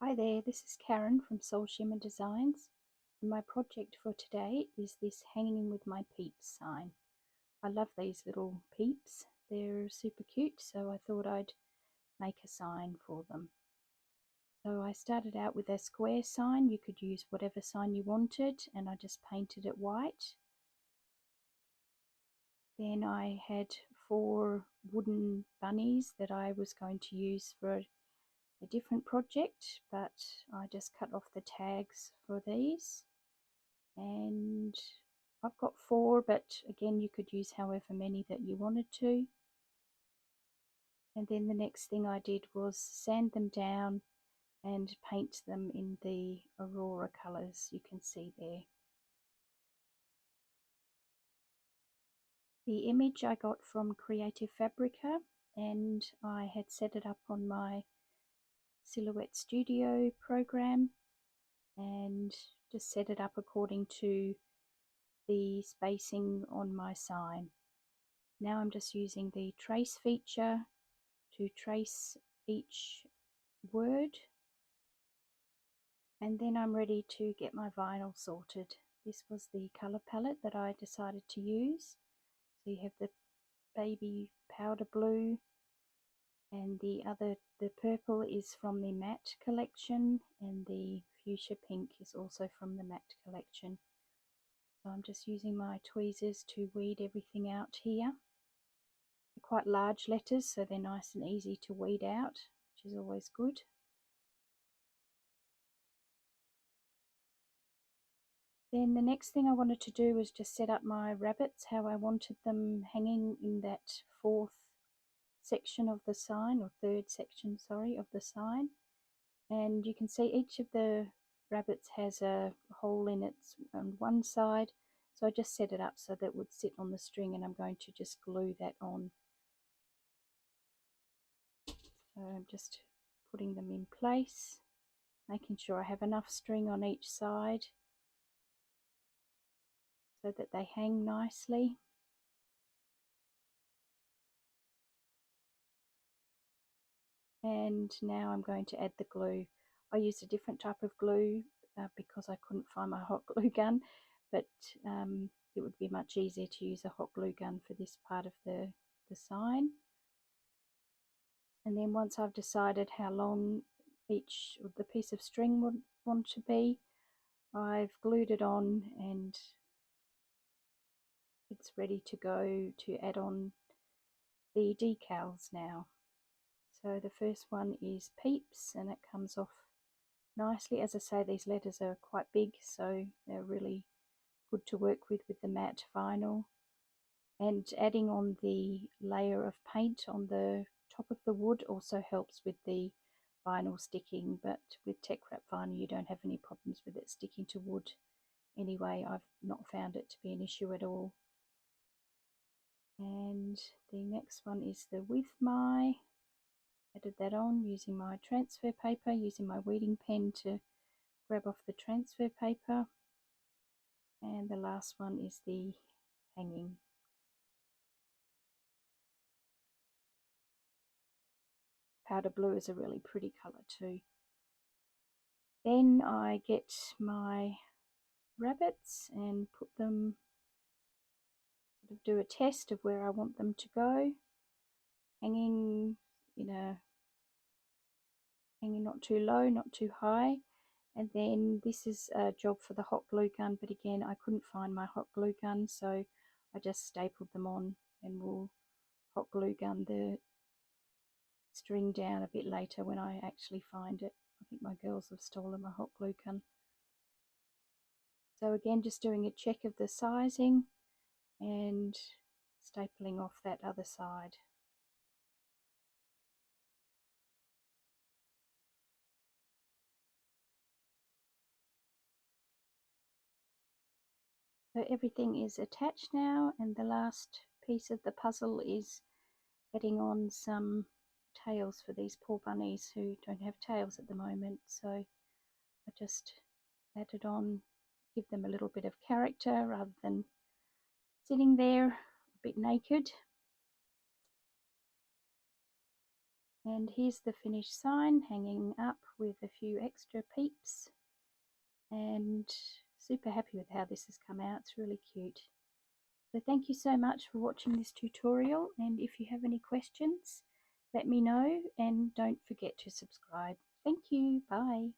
Hi there, this is Karen from Soul Shimmer Designs, and my project for today is this hanging with my peeps sign. I love these little peeps, they're super cute, so I thought I'd make a sign for them. So I started out with a square sign. You could use whatever sign you wanted, and I just painted it white. Then I had 4 wooden bunnies that I was going to use for a different project, but I just cut off the tags for these, and I've got 4, but again you could use however many that you wanted to. And then the next thing I did was sand them down and paint them in the Aurora colours you can see there. The image I got from Creative Fabrica, and I had set it up on my Silhouette Studio program and just set it up according to the spacing on my sign. Now I'm just using the trace feature to trace each word, and then I'm ready to get my vinyl sorted. This was the colour palette that I decided to use. So you have the baby powder blue, and the purple is from the matte collection, and the fuchsia pink is also from the matte collection. So I'm just using my tweezers to weed everything out here. They're quite large letters, so they're nice and easy to weed out, which is always good. Then the next thing I wanted to do was just set up my rabbits, how I wanted them hanging in that 4th section of the sign, or 3rd section, sorry, of the sign. And you can see each of the rabbits has a hole in it on one side, so I just set it up so that it would sit on the string, and I'm going to just glue that on. So I'm just putting them in place, making sure I have enough string on each side so that they hang nicely. And now I'm going to add the glue. I used a different type of glue because I couldn't find my hot glue gun, but it would be much easier to use a hot glue gun for this part of the sign. And then once I've decided how long each of the piece of string would want to be, I've glued it on, and it's ready to go to add on the decals now. So the first one is Peeps, and it comes off nicely. As I say, these letters are quite big, so they're really good to work with the matte vinyl. And adding on the layer of paint on the top of the wood also helps with the vinyl sticking, but with Tech Wrap vinyl you don't have any problems with it sticking to wood anyway. I've not found it to be an issue at all. And the next one is the With My. Added that on using my transfer paper, using my weeding pen to grab off the transfer paper. And the last one is the hanging. Powder blue is a really pretty colour too. Then I get my rabbits and put them, sort of do a test of where I want them to go. Hanging hanging not too low, not too high. And then this is a job for the hot glue gun, but again I couldn't find my hot glue gun, so I just stapled them on, and will hot glue gun the string down a bit later when I actually find it. I think my girls have stolen my hot glue gun. So again, just doing a check of the sizing and stapling off that other side. So everything is attached now, and the last piece of the puzzle is adding on some tails for these poor bunnies who don't have tails at the moment. So I just added on, give them a little bit of character rather than sitting there a bit naked. And here's the finished sign hanging up with a few extra peeps, and super happy with how this has come out. It's really cute. So thank you so much for watching this tutorial, and if you have any questions, let me know, and don't forget to subscribe. Thank you. Bye.